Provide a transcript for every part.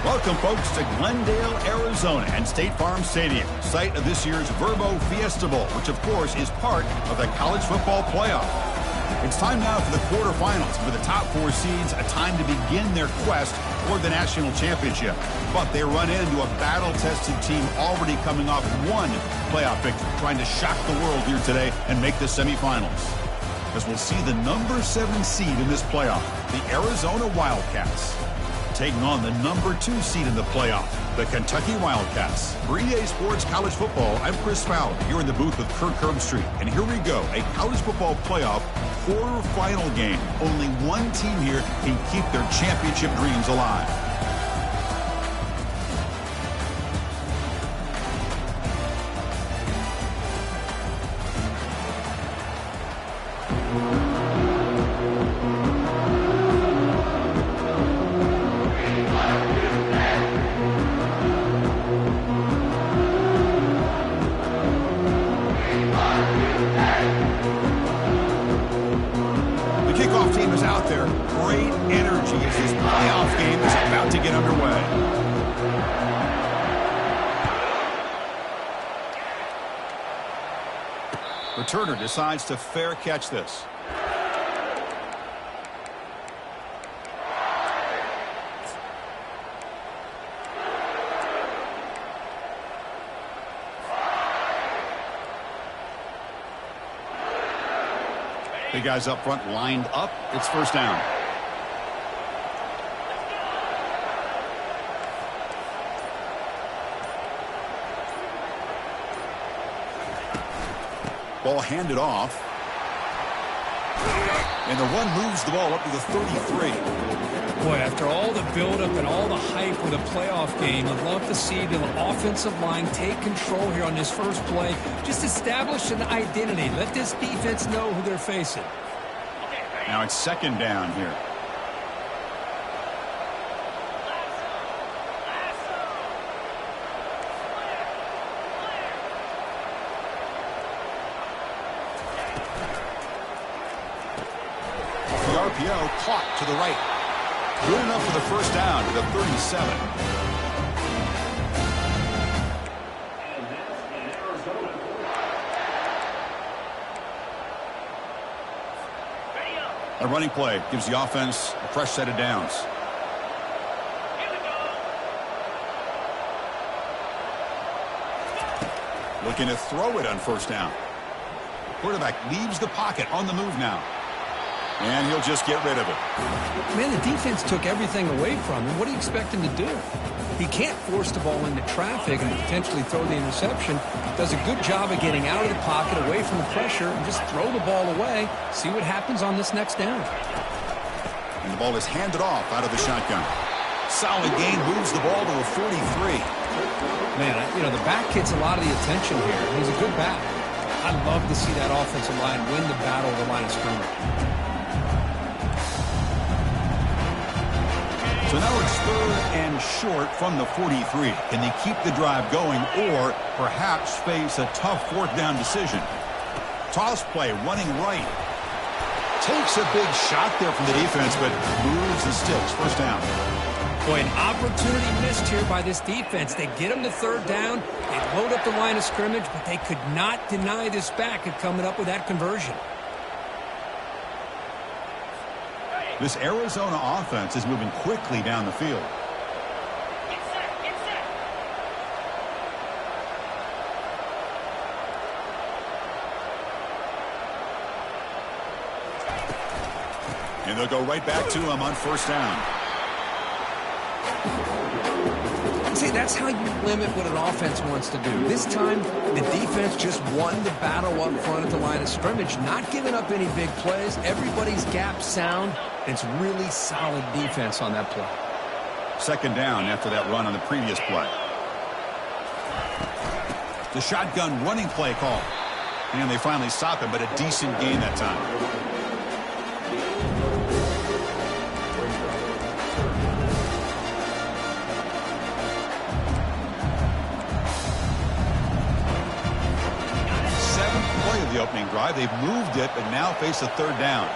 Welcome, folks, to Glendale, Arizona and State Farm Stadium, site of this year's Verbo Fiesta Bowl, which, of course, is part of the college football playoff. It's time now for the quarterfinals. For the top 4 seeds, a time to begin their quest toward the national championship. But they run into a battle-tested team already coming off one playoff victory, trying to shock the world here today and make the semifinals. As we'll see the number 7 seed in this playoff, the Arizona Wildcats, taking on the number 2 seed in the playoff, the Kentucky Wildcats. For EA Sports College Football, I'm Chris Fowler, here in the booth with Kirk Herbstreit. And here we go, a college football playoff quarterfinal game. Only one team here can keep their championship dreams alive. Returner decides to fair catch this. The guys up front lined up. It's first down. Ball handed off. And the run moves the ball up to the 33. Boy, after all the buildup and all the hype with a playoff game, I'd love to see the offensive line take control here on this first play. Just establish an identity. Let this defense know who they're facing. Now it's second down here. Caught to the right. Good enough for the first down to the 37. A running play gives the offense a fresh set of downs. Looking to throw it on first down. Quarterback leaves the pocket on the move now. And he'll just get rid of it. Man, the defense took everything away from him. What do you expect him to do? He can't force the ball into traffic and potentially throw the interception. Does a good job of getting out of the pocket, away from the pressure, and just throw the ball away. See what happens on this next down. And the ball is handed off out of the shotgun. Solid gain, moves the ball to a 43. Man, you know, the back gets a lot of the attention here. He's a good back. I'd love to see that offensive line win the battle of the line of scrimmage. So now it's third and short from the 43. Can they keep the drive going or perhaps face a tough fourth down decision? Toss play running right. Takes a big shot there from the defense, but moves the sticks. First down. Boy, an opportunity missed here by this defense. They get them to third down. They load up the line of scrimmage, but they could not deny this back at coming up with that conversion. This Arizona offense is moving quickly down the field. And they'll go right back to him on first down. See, that's how you limit what an offense wants to do. This time, the defense just won the battle up front at the line of scrimmage, not giving up any big plays. Everybody's gap sound. It's really solid defense on that play. Second down after that run on the previous play. The shotgun running play call. And they finally stop him, but a decent gain that time. Of the opening drive. They've moved it, but now face a third down.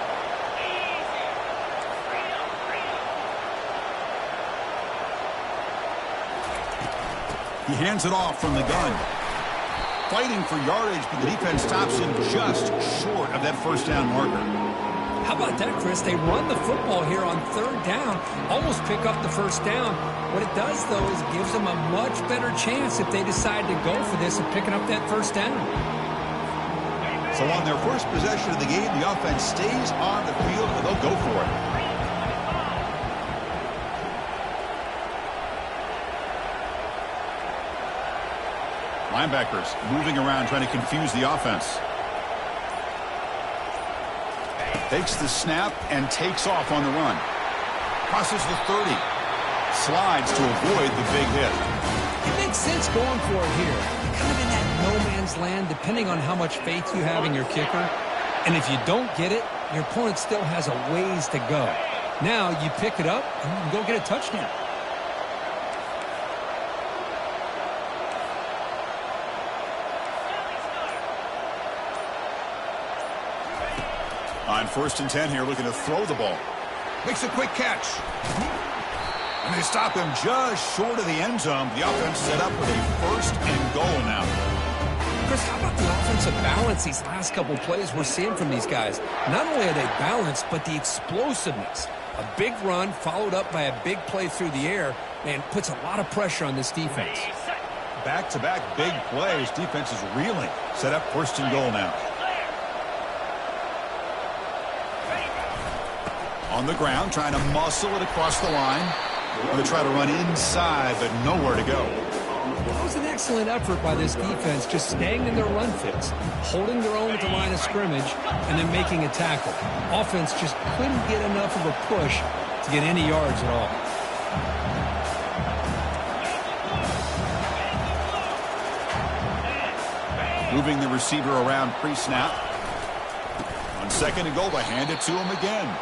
He hands it off from the gun. Fighting for yardage, but the defense stops him just short of that first down marker. How about that, Chris? They run the football here on third down, almost pick up the first down. What it does, though, is it gives them a much better chance if they decide to go for this and picking up that first down. So on their first possession of the game, the offense stays on the field and they'll go for it. Linebackers moving around trying to confuse the offense. Takes the snap and takes off on the run. Crosses the 30. Slides to avoid the big hit. It makes sense going for it here. You're kind of in that no man's land depending on how much faith you have in your kicker. And if you don't get it, your opponent still has a ways to go. Now you pick it up and you can go get a touchdown. On 1st and 10 here, looking to throw the ball. Makes a quick catch. And they stop him just short of the end zone. The offense set up with a 1st and goal now. Chris, how about the offensive balance these last couple plays we're seeing from these guys? Not only are they balanced, but the explosiveness. A big run followed up by a big play through the air, man, puts a lot of pressure on this defense. Back-to-back big plays. Defense is reeling. Set up 1st and goal now. On the ground, trying to muscle it across the line. Going to try to run inside, but nowhere to go. That was an excellent effort by this defense, just staying in their run fits, holding their own at the line of scrimmage, and then making a tackle. Offense just couldn't get enough of a push to get any yards at all. Moving the receiver around pre-snap. On 2nd and goal, they hand it to him again.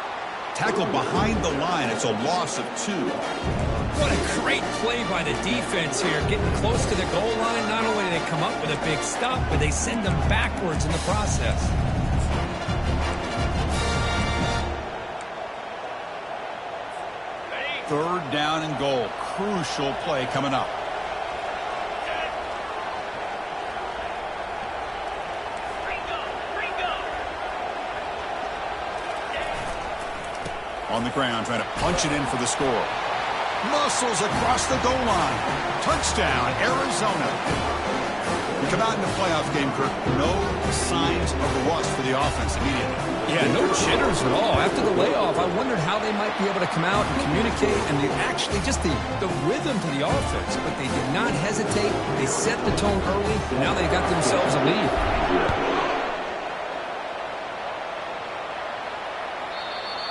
Tackled behind the line. It's a loss of 2. What a great play by the defense here. Getting close to the goal line, not only do they come up with a big stop, but they send them backwards in the process. Third down and goal. Crucial play coming up. On the ground, trying to punch it in for the score. Muscles across the goal line. Touchdown, Arizona. We come out in the playoff game, Kirk. No signs of rust for the offense immediately. Yeah, no jitters at all. After the layoff, I wondered how they might be able to come out and communicate and actually just the rhythm to the offense. But they did not hesitate. They set the tone early. Now they got themselves a lead.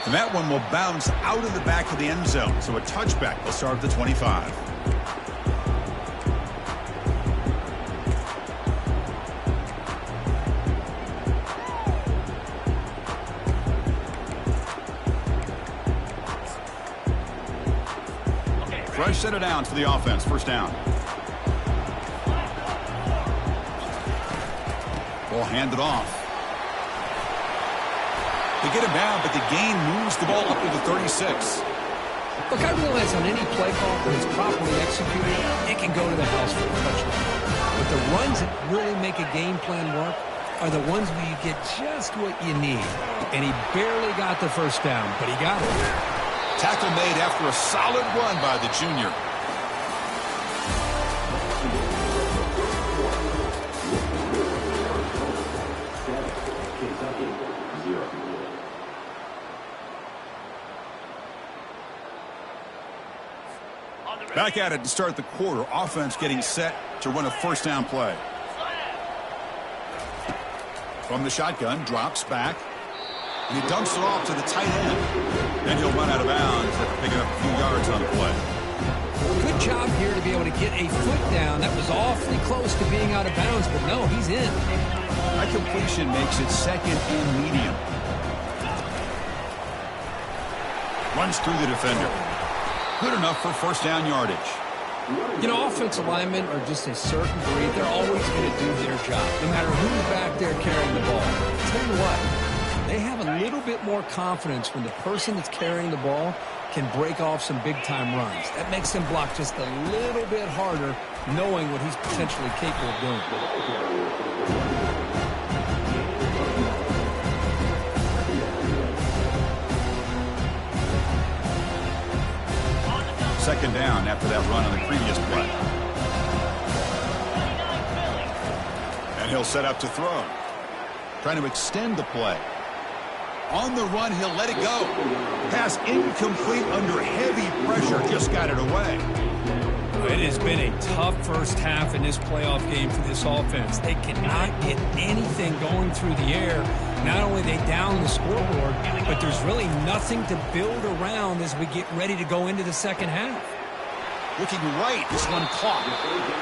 And that one will bounce out of the back of the end zone. So a touchback will start at the 25. Fresh set of downs for the offense. 1st down. Ball handed off. They get him down, but the gain moves the ball up to the 36. Look, I realize on any play call, when it's properly executed, it can go to the house for a touchdown. But the runs that really make a game plan work are the ones where you get just what you need. And he barely got the 1st down, but he got it. Tackle made after a solid run by the junior. Back at it to start the quarter. Offense getting set to run a 1st down play. From the shotgun, drops back. And he dumps it off to the tight end. Then he'll run out of bounds after picking up a few yards on the play. Good job here to be able to get a foot down. That was awfully close to being out of bounds, but no, he's in. That completion makes it 2nd and medium. Runs through the defender. Good enough for 1st down yardage. You know, offensive linemen are just a certain breed. They're always going to do their job, no matter who's back there carrying the ball. I'll tell you what, they have a little bit more confidence when the person that's carrying the ball can break off some big-time runs. That makes him block just a little bit harder, knowing what he's potentially capable of doing. Second down after that run on the previous play. And he'll set up to throw. Trying to extend the play. On the run, he'll let it go. Pass incomplete under heavy pressure. Just got it away. It has been a tough first half in this playoff game for this offense. They cannot get anything going through the air. Not only they down the scoreboard, but there's really nothing to build around as we get ready to go into the second half. Looking right, this one caught.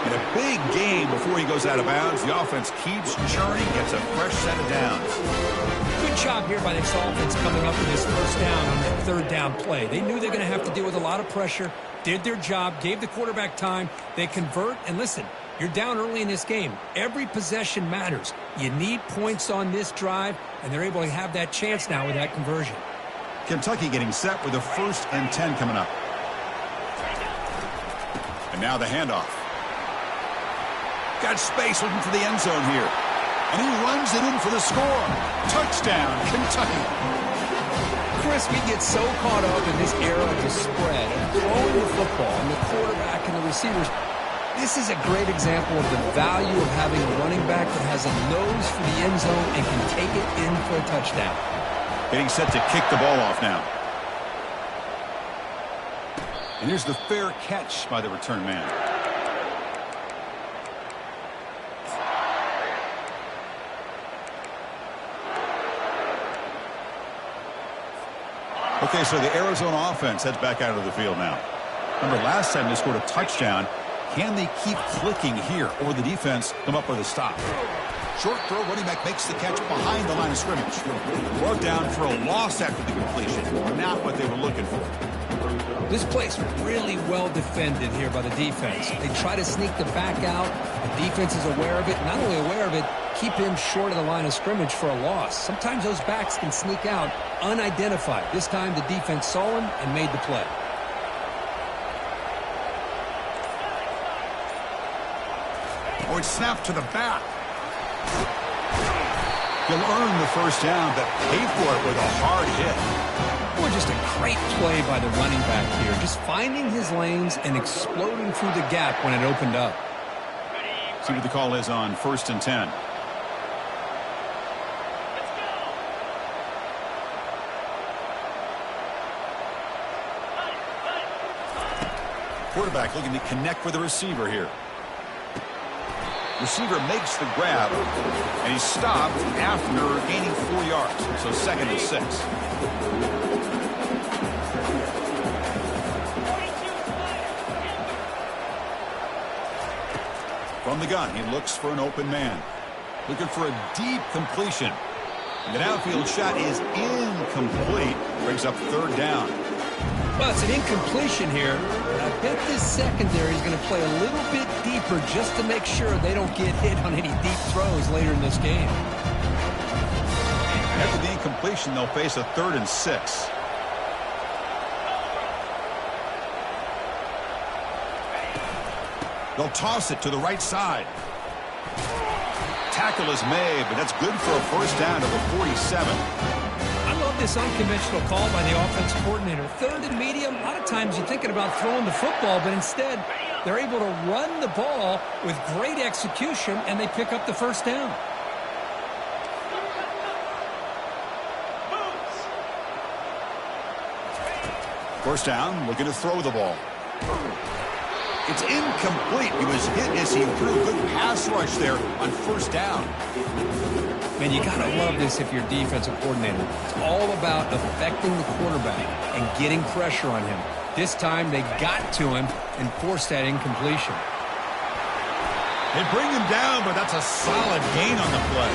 In a big game before he goes out of bounds, the offense keeps churning, gets a fresh set of downs. Good job here by this offense coming up with this first down on that third down play. They knew they're going to have to deal with a lot of pressure, did their job, gave the quarterback time. They convert, and listen, you're down early in this game. Every possession matters. You need points on this drive, and they're able to have that chance now with that conversion. Kentucky getting set with a 1st and 10 coming up. And now the handoff. Got space looking for the end zone here. And he runs it in for the score. Touchdown, Kentucky. Chris, we get so caught up in this era of the spread and throwing the football and the quarterback and the receivers. This is a great example of the value of having a running back that has a nose for the end zone and can take it in for a touchdown. Getting set to kick the ball off now. And here's the fair catch by the return man. Okay, so the Arizona offense heads back out of the field now. Remember, last time they scored a touchdown. Can they keep clicking here, or the defense come up with a stop? Short throw, running back makes the catch behind the line of scrimmage. Brought down for a loss after the completion. Not what they were looking for. This play's really well defended here by the defense. They try to sneak the back out. The defense is aware of it. Not only aware of it, keep him short of the line of scrimmage for a loss. Sometimes those backs can sneak out unidentified. This time the defense saw him and made the play. Oh, it's snapped to the back. He'll earn the first down, but pay for it with a hard hit. Boy, just a great play by the running back here. Just finding his lanes and exploding through the gap when it opened up. See what the call is on 1st and 10. Quarterback looking to connect with the receiver here. Receiver makes the grab, and he's stopped after gaining 4 yards. So 2nd and 6. From the gun, he looks for an open man. Looking for a deep completion. And the downfield shot is incomplete. Brings up 3rd down. Well, it's an incompletion here. But I bet this secondary is going to play a little bit deeper just to make sure they don't get hit on any deep throws later in this game. After the incompletion, they'll face a 3rd and 6. They'll toss it to the right side. Tackle is made, but that's good for a first down to the 47. I love this unconventional call by the offensive coordinator. 3rd and medium, a lot of times you're thinking about throwing the football, but instead they're able to run the ball with great execution, and they pick up the first down. First down, looking to throw the ball. It's incomplete. He was hit as he threw a good pass rush there on 1st down. Man, you got to love this if you're a defensive coordinator. It's all about affecting the quarterback and getting pressure on him. This time they got to him and forced that incompletion. They bring him down, but that's a solid gain on the play.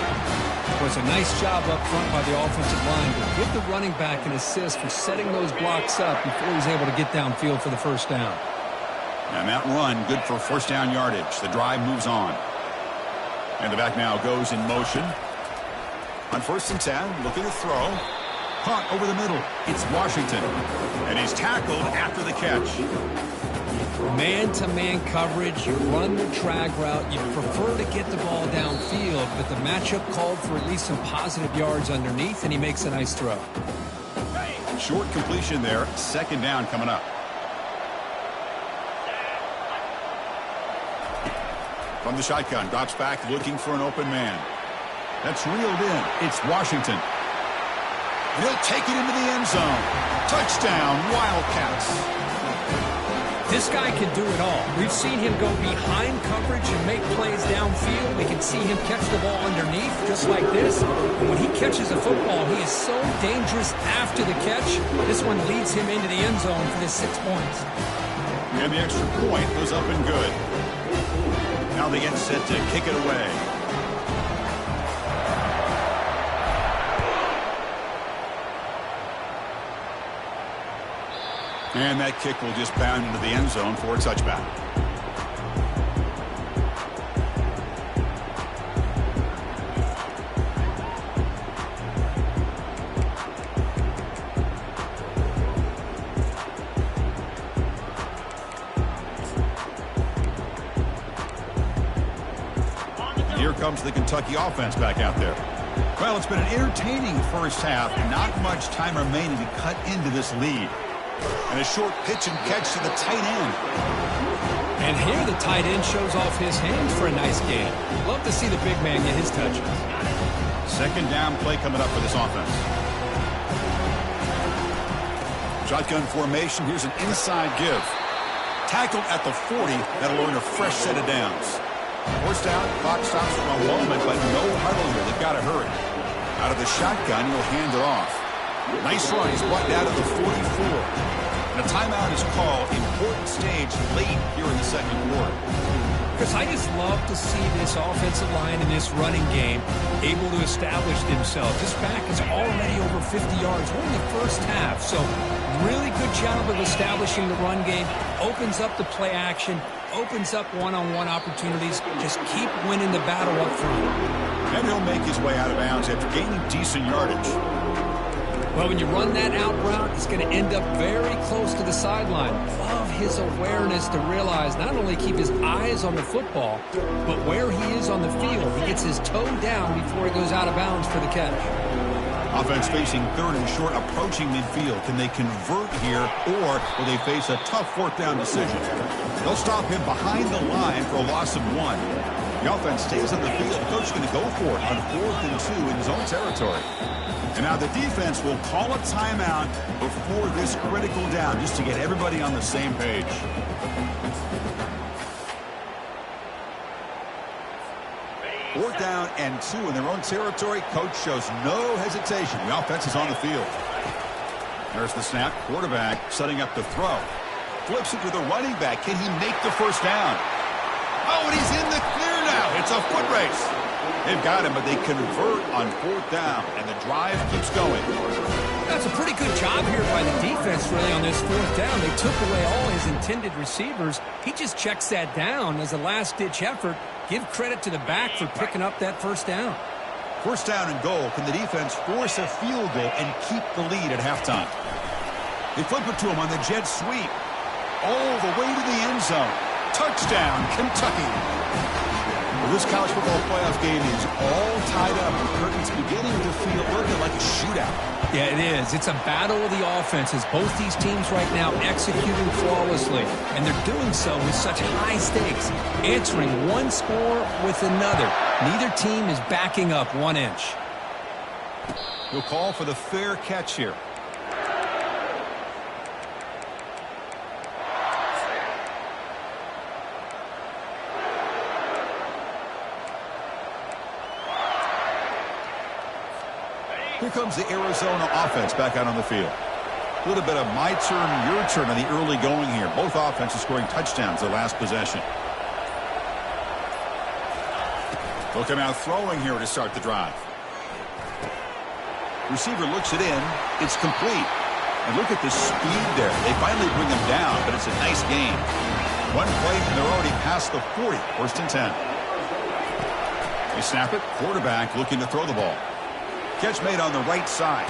Well, it's a nice job up front by the offensive line to give the running back an assist for setting those blocks up before he's able to get downfield for the first down. And that run, good for 1st down yardage. The drive moves on. And the back now goes in motion. On 1st and 10, looking to throw. Caught over the middle. It's Washington. And he's tackled after the catch. Man-to-man coverage, you run the drag route, you prefer to get the ball downfield, but the matchup called for at least some positive yards underneath, and he makes a nice throw. Short completion there, second down coming up. From the shotgun, drops back looking for an open man. That's reeled in. It's Washington. He'll take it into the end zone. Touchdown, Wildcats. This guy can do it all. We've seen him go behind coverage and make plays downfield. We can see him catch the ball underneath just like this. And when he catches a football, he is so dangerous after the catch. This one leads him into the end zone for the 6 points. And the extra point goes up and good. Now they get set to kick it away. And that kick will just bound into the end zone for a touchback. Here comes the Kentucky offense back out there. Well, it's been an entertaining first half. Not much time remaining to cut into this lead. And a short pitch and catch to the tight end. And here the tight end shows off his hands for a nice gain. Love to see the big man get his touches. Second down play coming up for this offense. Shotgun formation. Here's an inside give. Tackled at the 40. That'll earn a fresh set of downs. Forced out. Clock stops for a moment, but no huddle here. They've got to hurry. Out of the shotgun, he'll hand it off. Nice run. He's brought down to the 44. And a timeout is called. Important stage late here in the second quarter. Chris, I just love to see this offensive line in this running game able to establish themselves. This back is already over 50 yards. We're in the first half, so really good job of establishing the run game. Opens up the play action, opens up one-on-one opportunities. Just keep winning the battle up front. And he'll make his way out of bounds after gaining decent yardage. Well, when you run that out route, it's going to end up very close to the sideline. Love his awareness to realize not only keep his eyes on the football, but where he is on the field. He gets his toe down before he goes out of bounds for the catch. Offense facing third and short, approaching midfield. Can they convert here, or will they face a tough fourth down decision? They'll stop him behind the line for a loss of 1. The offense stays on the field. The coach is going to go for it on 4th and 2 in his own territory. And now the defense will call a timeout before this critical down, just to get everybody on the same page. Fourth down and 2 in their own territory. Coach shows no hesitation. The offense is on the field. There's the snap. Quarterback setting up the throw. Flips it to the running back. Can he make the first down? Oh, and he's in the clear now. It's a foot race. They've got him, but they convert on 4th down, and the drive keeps going. That's a pretty good job here by the defense, really, on this 4th down. They took away all his intended receivers. He just checks that down as a last-ditch effort. Give credit to the back for picking up that first down. First down and goal. Can the defense force a field goal and keep the lead at halftime? They flip it to him on the jet sweep. All the way to the end zone. Touchdown, Kentucky. Well, this college football playoff game is all tied up. The curtain's beginning to feel a little bit like a shootout. Yeah, it is. It's a battle of the offenses. Both these teams right now executing flawlessly, and they're doing so with such high stakes, answering one score with another. Neither team is backing up 1 inch. He'll call for the fair catch here. Here comes the Arizona offense back out on the field. A little bit of my turn, your turn on the early going here. Both offenses scoring touchdowns their last possession. They'll come out throwing here to start the drive. Receiver looks it in. It's complete. And look at the speed there. They finally bring him down, but it's a nice gain. One play, and they're already past the 40. 1st and 10. They snap it. Quarterback looking to throw the ball. Catch made on the right side.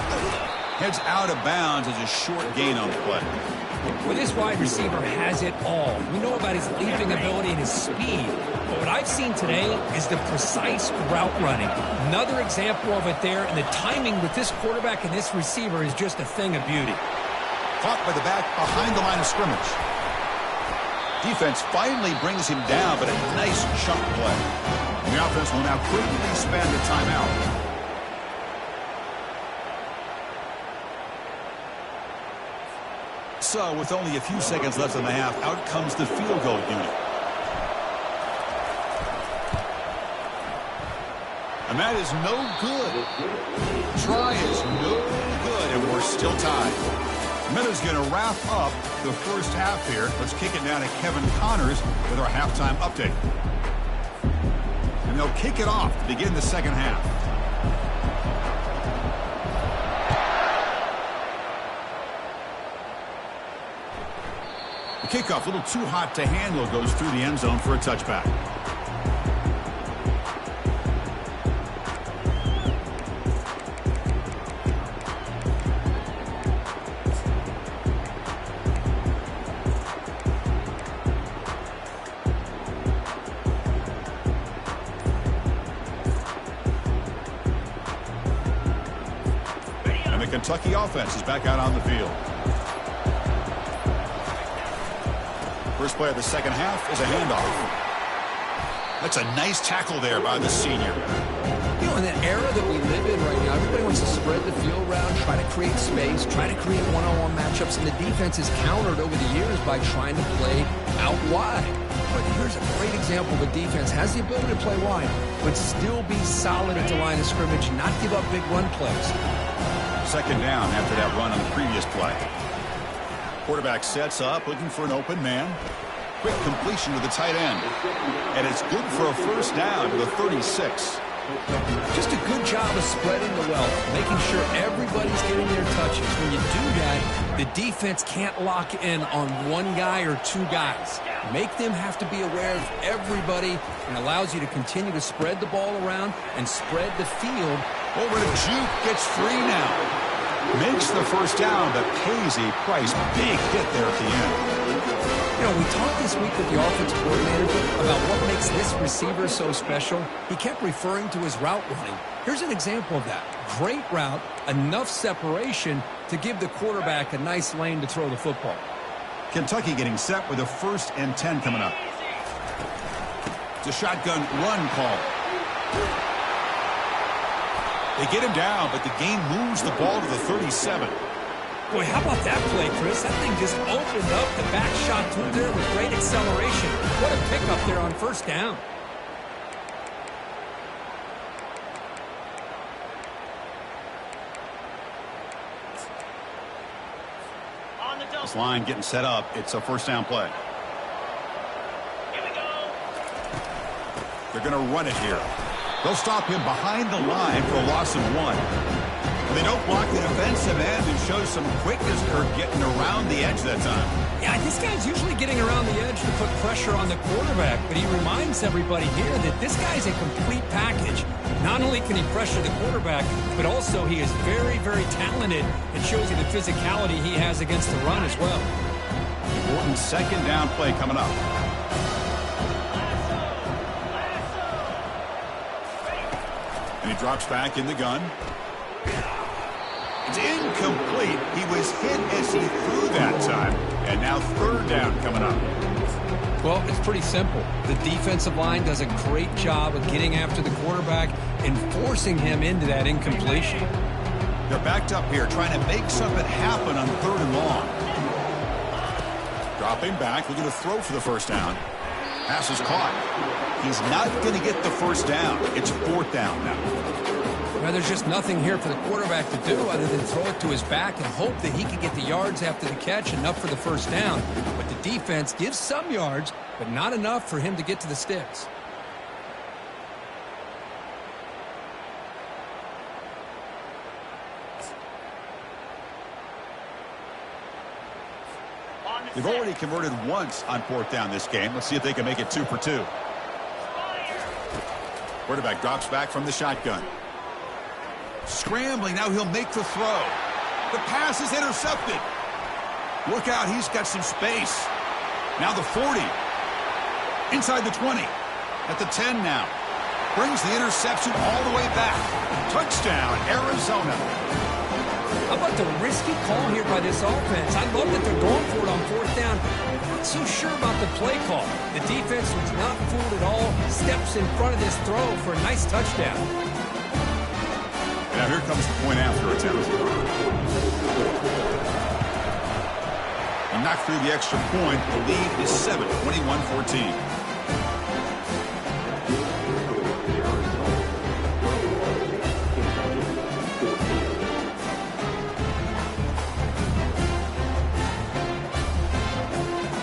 Heads out of bounds as a short gain on the play. Well, this wide receiver has it all. We know about his leaping ability and his speed. But what I've seen today is the precise route running. Another example of it there, and the timing with this quarterback and this receiver is just a thing of beauty. Caught by the back behind the line of scrimmage. Defense finally brings him down, but a nice chunk play. And the offense will now quickly spend the timeout. So, with only a few seconds left in the half, out comes the field goal unit. And that is no good. Try is no good, and we're still tied. Meadows going to wrap up the first half here. Let's kick it now to Kevin Connors with our halftime update. And they'll kick it off to begin the second half. The kickoff, a little too hot to handle, goes through the end zone for a touchback. And the Kentucky offense is back out on the field. First play of the second half is a handoff. That's a nice tackle there by the senior. You know, in that era that we live in right now, everybody wants to spread the field around, try to create space, try to create one-on-one matchups, and the defense is countered over the years by trying to play out wide. But here's a great example of a defense has the ability to play wide, but still be solid at the line of scrimmage and not give up big run plays. Second down after that run on the previous play. Quarterback sets up, looking for an open man. Quick completion to the tight end. And it's good for a first down to the 36. Just a good job of spreading the wealth, making sure everybody's getting their touches. When you do that, the defense can't lock in on one guy or two guys. Make them have to be aware of everybody, and allows you to continue to spread the ball around and spread the field. Over to Juke, gets free now. Makes the first down, but pays a price. Big hit there at the end. You know, we talked this week with the offensive coordinator about what makes this receiver so special. He kept referring to his route running. Here's an example of that. Great route, enough separation to give the quarterback a nice lane to throw the football. Kentucky getting set with a 1st and 10 coming up. It's a shotgun run call. They get him down, but the gain moves the ball to the 37. Boy, how about that play, Chris? That thing just opened up the back shot through there with great acceleration. What a pickup there on first down. This line getting set up. It's a first down play. Here we go. They're going to run it here. They'll stop him behind the line for a loss of 1. And they don't block the defensive end and show some quickness for getting around the edge that time. Yeah, this guy's usually getting around the edge to put pressure on the quarterback, but he reminds everybody here that this guy's a complete package. Not only can he pressure the quarterback, but also he is very, very talented. It shows you the physicality he has against the run as well. Important second down play coming up. And he drops back in the gun. It's incomplete. He was hit as he threw that time. And now third down coming up. Well, it's pretty simple. The defensive line does a great job of getting after the quarterback and forcing him into that incompletion. They're backed up here, trying to make something happen on 3rd and long. Dropping back, looking to throw for the first down. Pass is caught. He's not going to get the first down. It's 4th down now. Well, there's just nothing here for the quarterback to do other than throw it to his back and hope that he can get the yards after the catch, enough for the first down. But the defense gives some yards, but not enough for him to get to the sticks. They've already converted once on 4th down this game. Let's see if they can make it 2 for 2. Quarterback drops back from the shotgun. Scrambling, now he'll make the throw. The pass is intercepted. Look out, he's got some space. Now the 40. Inside the 20. At the 10 now. Brings the interception all the way back. Touchdown, Arizona. How about the risky call here by this offense? I love that they're going for it on fourth down. Not so sure about the play call. The defense was not fooled at all. Steps in front of this throw for a nice touchdown. Now here comes the point after attempt. And knocked through the extra point. The lead is 7, 21-14.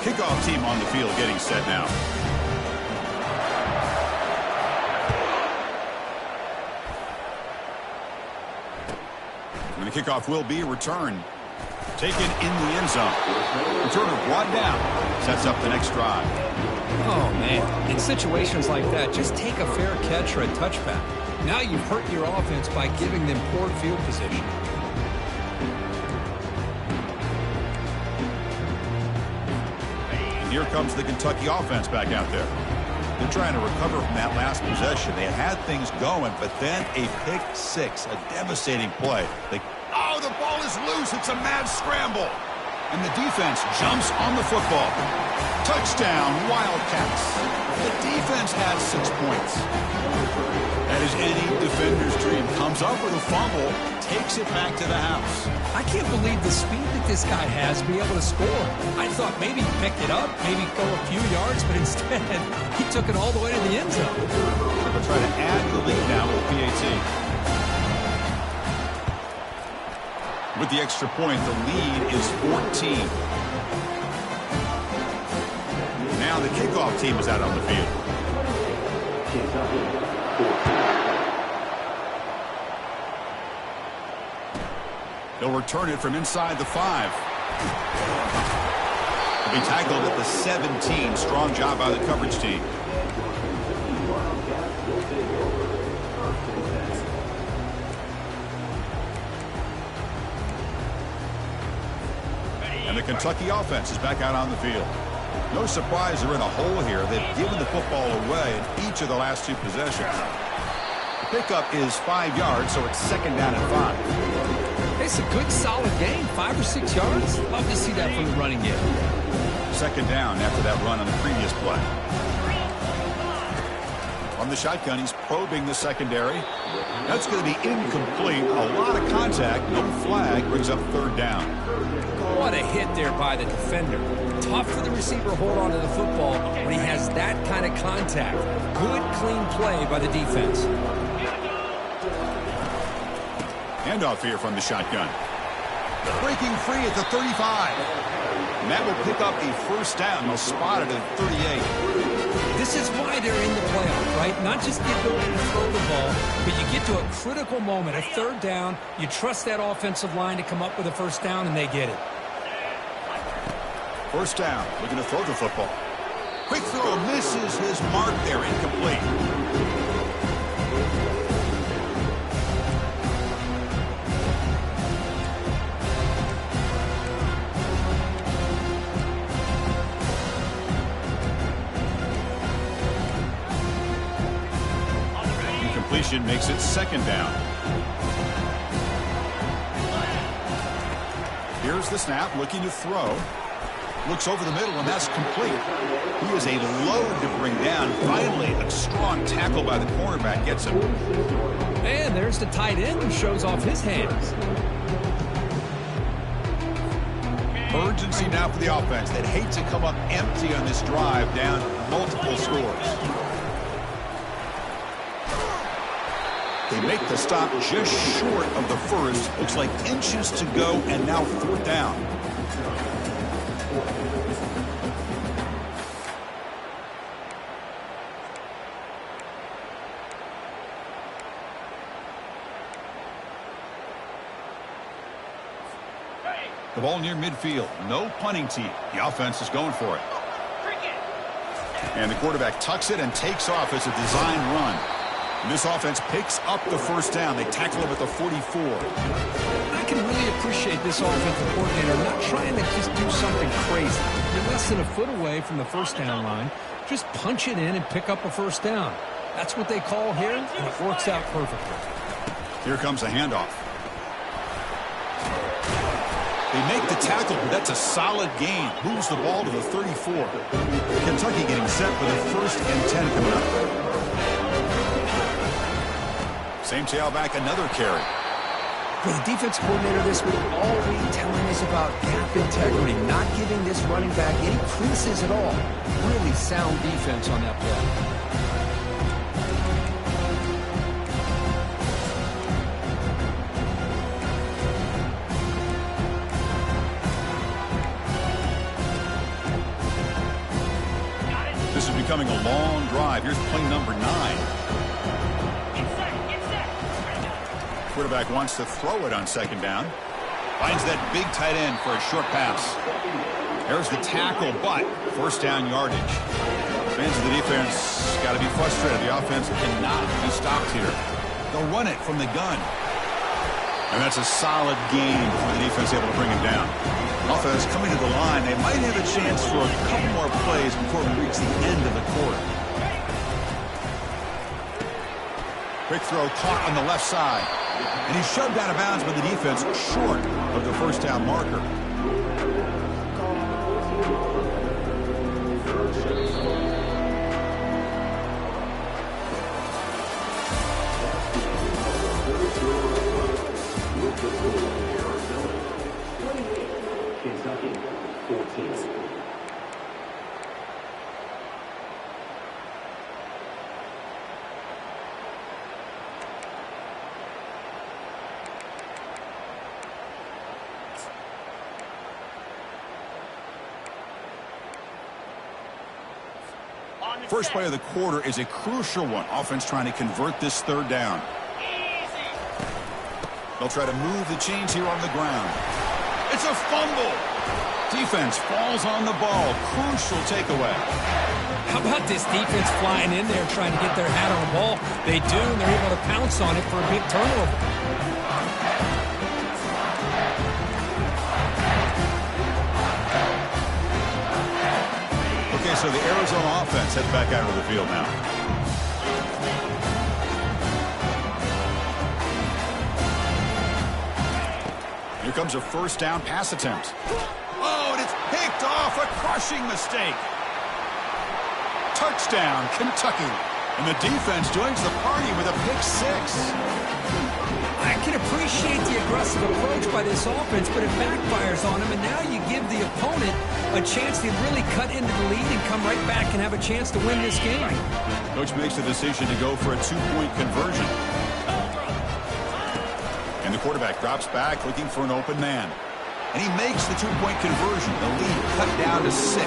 Kickoff team on the field getting set now. And the kickoff will be returned. Taken in the end zone. Returner brought down. Sets up the next drive. Oh, man. In situations like that, just take a fair catch or a touchback. Now you've hurt your offense by giving them poor field position. Here comes the Kentucky offense back out there. They're trying to recover from that last possession. They had things going, but then a pick six, a devastating play. Oh, the ball is loose. It's a mad scramble. And the defense jumps on the football. Touchdown, Wildcats. The defense has 6 points. That is any defender's dream. Comes up with a fumble, takes it back to the house. I can't believe the speed that this guy has to be able to score. I thought maybe he picked it up, maybe go a few yards, but instead he took it all the way to the end zone. They'll try to add the lead now with PAT. With the extra point, the lead is 14. Now the kickoff team is out on the field. They'll return it from inside the 5. They'll be tackled at the 17. Strong job by the coverage team. And the Kentucky offense is back out on the field. No surprise they're in a hole here. They've given the football away in each of the last 2 possessions. The pickup is 5 yards, so it's second down and 5. It's a good, solid game. 5 or 6 yards. Love to see that from the running game. Second down after that run on the previous play. From the shotgun, he's probing the secondary. That's going to be incomplete. A lot of contact. No flag. Brings up third down. What a hit there by the defender. Tough for the receiver to hold on to the football when he has that kind of contact. Good, clean play by the defense. Handoff here from the shotgun. Breaking free at the 35. And that will pick up a first down. They'll spot it at 38. This is why they're in the playoff, right? Not just the ability to throw the ball, but you get to a critical moment, a third down. You trust that offensive line to come up with a first down, and they get it. First down, looking to throw the football. Quick throw, misses his mark there, incomplete. Incompletion makes it second down. Here's the snap, looking to throw. Looks over the middle, and that's complete. He is a load to bring down. Finally, a strong tackle by the cornerback gets him. And there's the tight end who shows off his hands. Urgency now for the offense. They'd hate to come up empty on this drive, down multiple scores. They make the stop just short of the first. Looks like inches to go, and now fourth down. The ball near midfield. No punting team. The offense is going for it. And the quarterback tucks it and takes off as a design run. And this offense picks up the first down. They tackle him at the 44. I can really appreciate this offensive coordinator not trying to just do something crazy. You're less than a foot away from the first down line. Just punch it in and pick up a first down. That's what they call here, and it works out perfectly. Here comes a handoff. They make the tackle, but that's a solid gain. Moves the ball to the 34. Kentucky getting set with a 1st and 10 coming up. Same tailback, another carry. For the defense coordinator, this will all be telling us about gap integrity, not giving this running back any creases at all. Really sound defense on that play. This is becoming a long drive. Here's play number 9. Quarterback wants to throw it on 2nd down. Finds that big tight end for a short pass. There's the tackle, but 1st down yardage. Fans of the defense got to be frustrated. The offense cannot be stopped here. They'll run it from the gun. And that's a solid game for the defense able to bring him down. Offense coming to the line. They might have a chance for a couple more plays before we reach the end of the quarter. Quick throw caught on the left side. And he's shoved out of bounds by the defense short of the 1st down marker. Kentucky, 14. First play of the quarter is a crucial one. Offense trying to convert this 3rd down. They'll try to move the chains here on the ground. It's a fumble. Defense falls on the ball. Crucial takeaway. How about this defense flying in there trying to get their hat on the ball? They do, and they're able to pounce on it for a big turnover. Okay, so the Arizona offense heads back out of the field now. Here comes a 1st down pass attempt. Oh, and it's picked off. A crushing mistake. Touchdown, Kentucky. And the defense joins the party with a pick 6. I can appreciate the aggressive approach by this offense, but it backfires on them, and now you give the opponent a chance to really cut into the lead and come right back and have a chance to win this game. Coach makes the decision to go for a 2-point conversion. And the quarterback drops back looking for an open man. And he makes the 2-point conversion. The lead cut down to 6.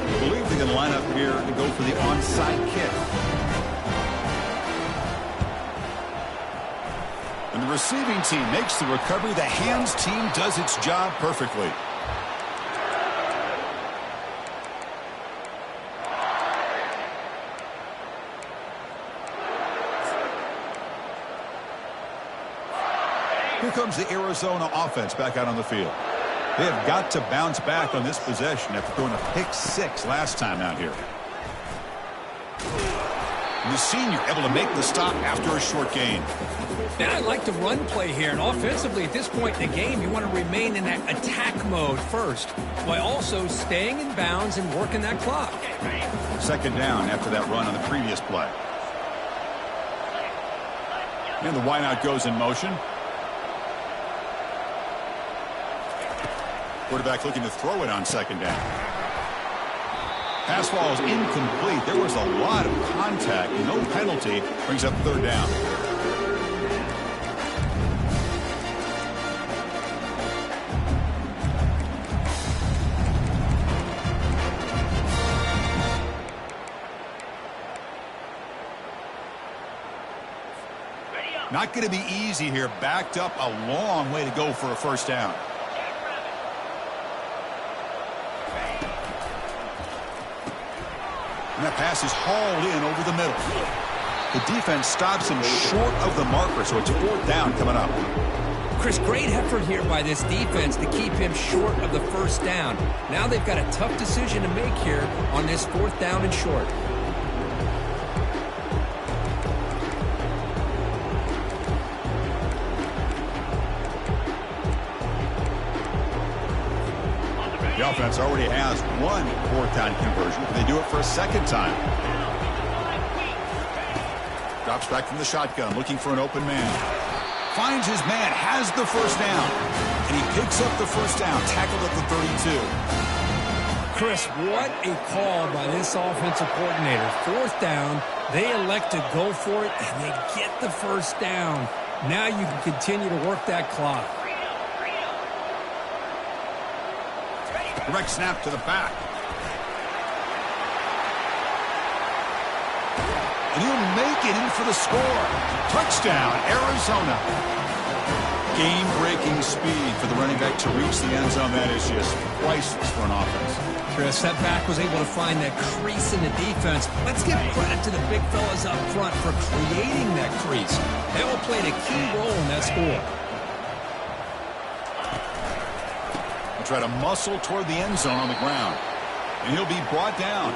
I believe they can line up here to go for the onside kick. And the receiving team makes the recovery. The hands team does its job perfectly. Here comes the Arizona offense back out on the field. They have got to bounce back on this possession after throwing a pick 6 last time out here. And the senior able to make the stop after a short gain. Now I like the run play here, and offensively at this point in the game, you want to remain in that attack mode first, while also staying in bounds and working that clock. 2nd down after that run on the previous play. And the wideout goes in motion. Quarterback looking to throw it on 2nd down. Pass ball is incomplete. There was a lot of contact. No penalty. Brings up 3rd down. Not going to be easy here. Backed up a long way to go for a 1st down. And that pass is hauled in over the middle. The defense stops him short of the marker, so it's 4th down coming up. Chris, great effort here by this defense to keep him short of the 1st down. Now they've got a tough decision to make here on this 4th down and short. The offense already has one 4th down conversion. Can they do it for a 2nd time? Drops back from the shotgun, looking for an open man. Finds his man, has the 1st down. And he picks up the 1st down, tackled at the 32. Chris, what a call by this offensive coordinator. 4th down, they elect to go for it, and they get the 1st down. Now you can continue to work that clock. Direct snap to the back. And he'll make it in for the score. Touchdown, Arizona. Game-breaking speed for the running back to reach the end zone. That is just priceless for an offense. Chris, that back was able to find that crease in the defense. Let's give credit to the big fellas up front for creating that crease. They all played a key role in that score. Try to muscle toward the end zone on the ground. And he'll be brought down.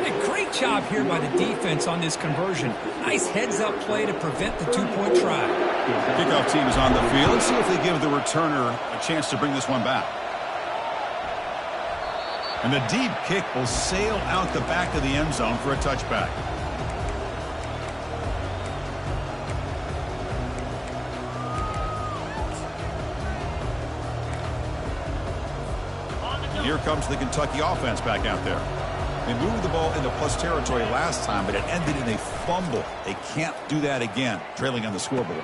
Hey, great job here by the defense on this conversion. Nice heads-up play to prevent the 2-point try. The kickoff team is on the field. Let's see if they give the returner a chance to bring this one back. And the deep kick will sail out the back of the end zone for a touchback. Here comes the Kentucky offense back out there. They moved the ball into plus territory last time, but it ended in a fumble. They can't do that again, trailing on the scoreboard.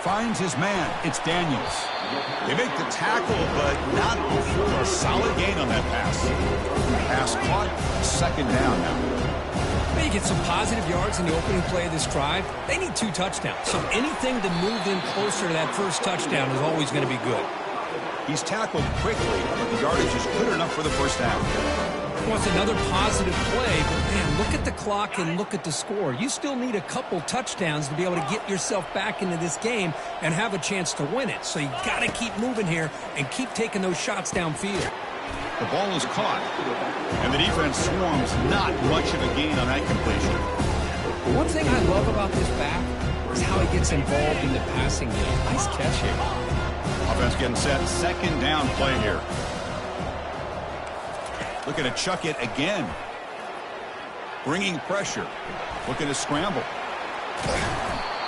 Finds his man. It's Daniels. They make the tackle, but not before a solid gain on that pass. Pass caught, 2nd down now. They get some positive yards in the opening play of this drive. They need 2 touchdowns, so anything to move them closer to that 1st touchdown is always going to be good. He's tackled quickly, but the yardage is good enough for the 1st down. Well, it's another positive play, but man, look at the clock and look at the score. You still need a couple touchdowns to be able to get yourself back into this game and have a chance to win it. So you got to keep moving here and keep taking those shots downfield. The ball is caught, and the defense swarms. Not much of a gain on that completion. One thing I love about this back is how he gets involved in the passing game. Nice catch here. Offense getting set. 2nd down play here. Looking to chuck it again. Bringing pressure. Looking to scramble.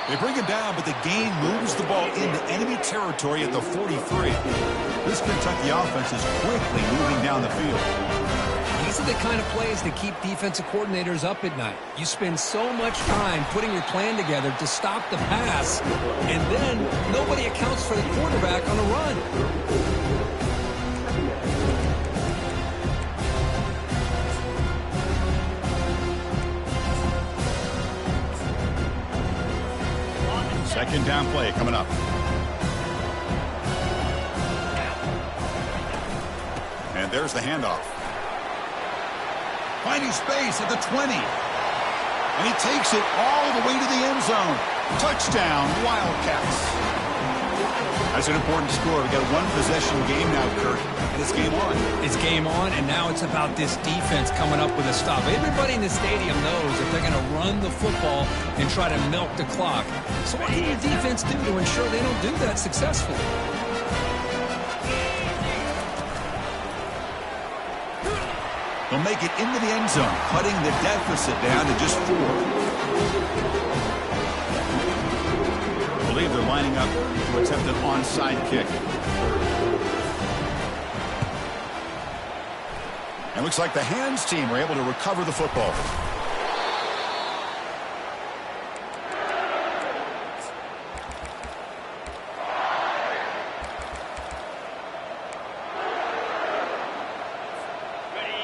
They bring him down, but the gain moves the ball into enemy territory at the 43. This Kentucky offense is quickly moving down the field. These are the kind of plays that keep defensive coordinators up at night. You spend so much time putting your plan together to stop the pass, and then nobody accounts for the quarterback on a run. Second down play coming up. And there's the handoff. Finding space at the 20. And he takes it all the way to the end zone. Touchdown, Wildcats. That's an important score. We got a 1-possession game now, Kirk. And it's game on. It's game on, and now it's about this defense coming up with a stop. Everybody in the stadium knows that they're going to run the football and try to milk the clock. So what can your defense do to ensure they don't do that successfully? They'll make it into the end zone, cutting the deficit down to just 4. I believe they're lining up to attempt an onside kick. And looks like the hands team were able to recover the football.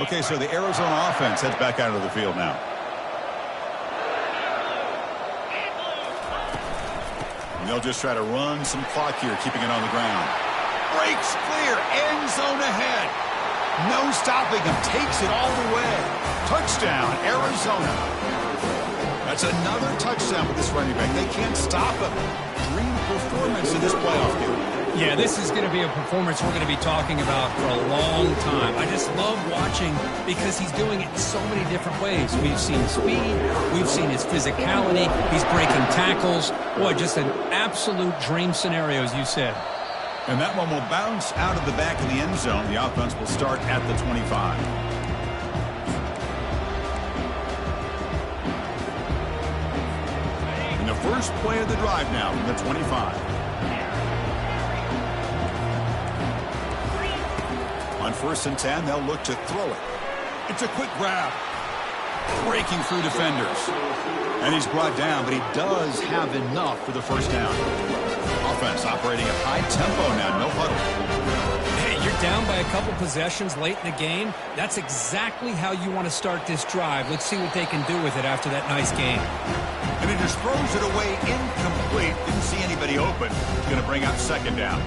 Okay, so the Arizona offense heads back out of the field now. And they'll just try to run some clock here, keeping it on the ground. Breaks clear, end zone ahead. No stopping him. Takes it all the way. Touchdown, Arizona. That's another touchdown with this running back. They can't stop him. Dream performance in this playoff game. Yeah, this is going to be a performance we're going to be talking about for a long time. I just love watching because he's doing it in so many different ways. We've seen speed. We've seen his physicality. He's breaking tackles. Boy, just an absolute dream scenario, as you said. And that one will bounce out of the back of the end zone. The offense will start at the 25. And the first play of the drive now from the 25. On 1st and 10, they'll look to throw it. It's a quick grab. Breaking through defenders. And he's brought down, but he does have enough for the first down. Offense operating at high tempo now, no huddle. Hey, you're down by a couple possessions late in the game. That's exactly how you want to start this drive. Let's see what they can do with it after that nice game. And he just throws it away incomplete. Didn't see anybody open. Going to bring up 2nd down.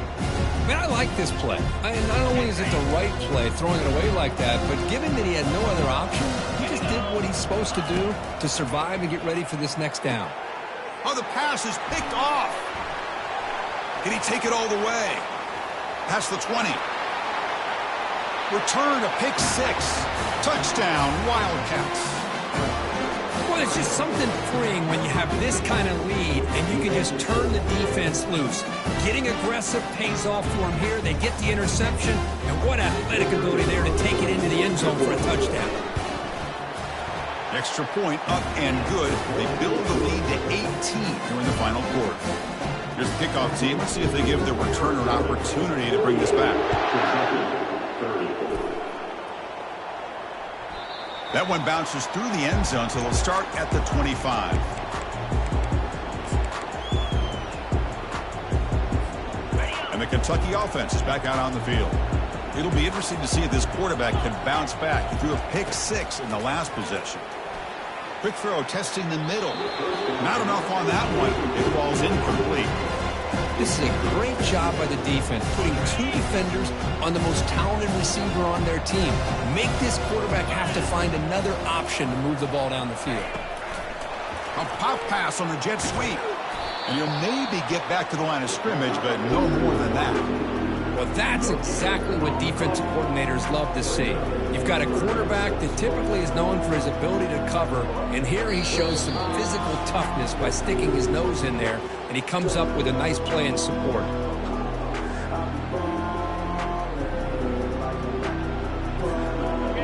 Man, I like this play. Not only is it the right play, throwing it away like that, but given that he had no other option, he just did what he's supposed to do to survive and get ready for this next down. Oh, the pass is picked off. Can he take it all the way? Past the 20. Return a pick 6. Touchdown, Wildcats. Well, it's just something freeing when you have this kind of lead and you can just turn the defense loose. Getting aggressive pays off for them here. They get the interception, and what athletic ability there to take it into the end zone for a touchdown. Extra point up and good. They build the lead to 18 here in the final quarter. Here's the kickoff team. Let's see if they give the returner an opportunity to bring this back. That one bounces through the end zone, so they'll start at the 25. And the Kentucky offense is back out on the field. It'll be interesting to see if this quarterback can bounce back. He threw a pick 6 in the last possession. Quick throw, testing the middle. Not enough on that one. It falls incomplete. This is a great job by the defense, putting 2 defenders on the most talented receiver on their team. Make this quarterback have to find another option to move the ball down the field. A pop pass on the jet sweep. And he'll maybe get back to the line of scrimmage, but no more than that. Well, that's exactly what defensive coordinators love to see. You've got a quarterback that typically is known for his ability to cover, and here he shows some physical toughness by sticking his nose in there, and he comes up with a nice play in support.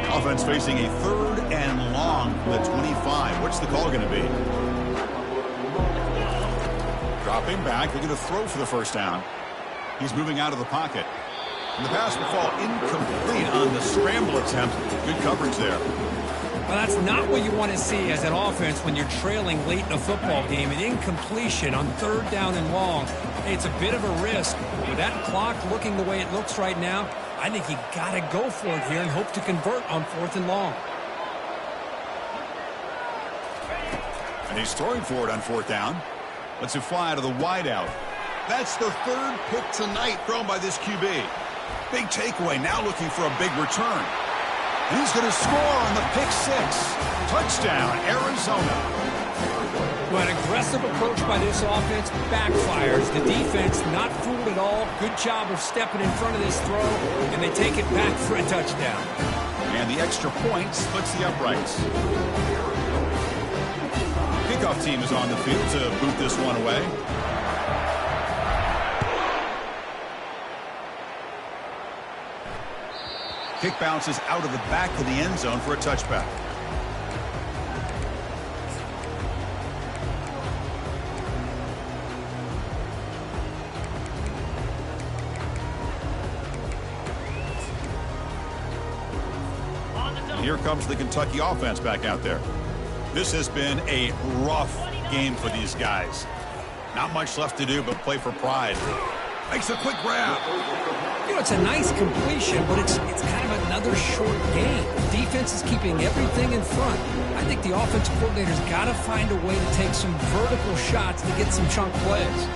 Offense facing a 3rd and long from the 25. What's the call going to be? Dropping back, looking to throw for the first down. He's moving out of the pocket. And the pass will fall incomplete on the scramble attempt. Good coverage there. Well, that's not what you want to see as an offense when you're trailing late in a football game. An incompletion on 3rd down and long. Hey, it's a bit of a risk. With that clock looking the way it looks right now, I think you got to go for it here and hope to convert on 4th and long. And he's throwing for it on 4th down. Lets it fly to the wideout. That's the 3rd pick tonight thrown by this QB. Big takeaway, now looking for a big return. And he's going to score on the pick 6. Touchdown, Arizona. Well, an aggressive approach by this offense backfires. The defense not fooled at all. Good job of stepping in front of this throw, and they take it back for a touchdown. And the extra point splits the uprights. Kickoff team is on the field to boot this one away. Kick bounces out of the back of the end zone for a touchback. And here comes the Kentucky offense back out there. This has been a rough game for these guys. Not much left to do but play for pride. Makes a quick grab. You know, it's a nice completion, but it's kind of another short game. The defense is keeping everything in front. I think the offensive coordinator's got to find a way to take some vertical shots to get some chunk plays.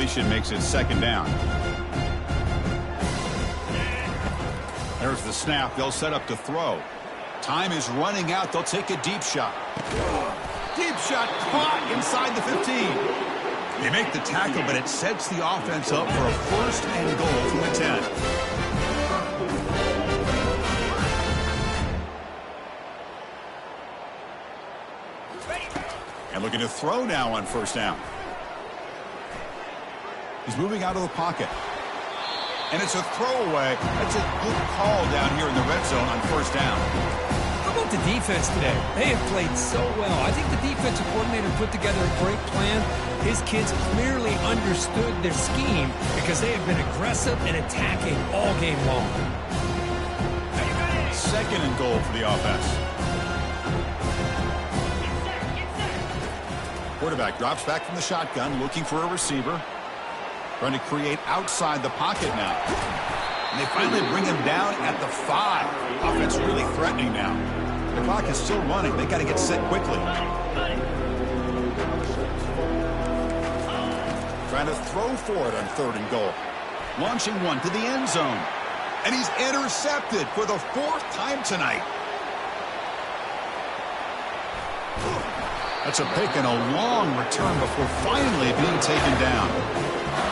completion makes it second down. There's the snap. They'll set up to throw. Time is running out. They'll take a deep shot. Deep shot caught inside the 15. They make the tackle, but it sets the offense up for a first and goal from the 10. And looking to throw now on first down. He's moving out of the pocket. And it's a throwaway. That's a good call down here in the red zone on first down. How about the defense today? They have played so well. I think the defensive coordinator put together a great plan. His kids clearly understood their scheme because they have been aggressive and attacking all game long. Second and goal for the offense. Quarterback drops back from the shotgun, looking for a receiver. Trying to create outside the pocket now. And they finally bring him down at the 5. Offense really threatening now. The clock is still running. They got to get set quickly. Trying to throw for it on third and goal. Launching one to the end zone. And he's intercepted for the 4th time tonight. That's a pick and a long return before finally being taken down.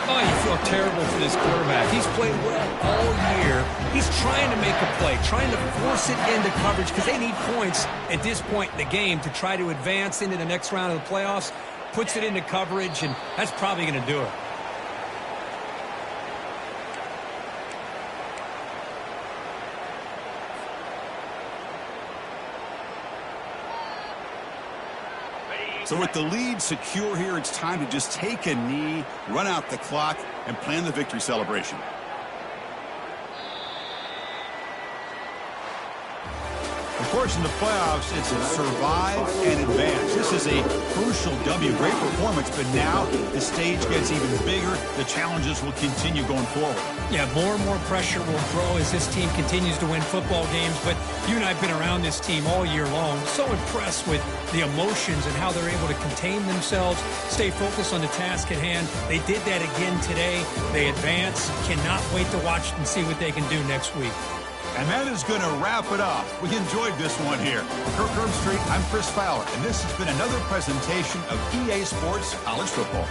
Oh, you feel terrible for this quarterback. He's played well all year. He's trying to make a play, trying to force it into coverage because they need points at this point in the game to try to advance into the next round of the playoffs. Puts it into coverage, and that's probably going to do it. So with the lead secure here, it's time to just take a knee, run out the clock, and plan the victory celebration. Of course, in the playoffs, it's survive and advance. This is a crucial W. Great performance, but now the stage gets even bigger. The challenges will continue going forward. Yeah, more and more pressure will grow as this team continues to win football games. But you and I have been around this team all year long. So impressed with the emotions and how they're able to contain themselves, stay focused on the task at hand. They did that again today. They advance. Cannot wait to watch and see what they can do next week. And that is going to wrap it up. We enjoyed this one here. Kirk Herbstreit, I'm Chris Fowler, and this has been another presentation of EA Sports College Football.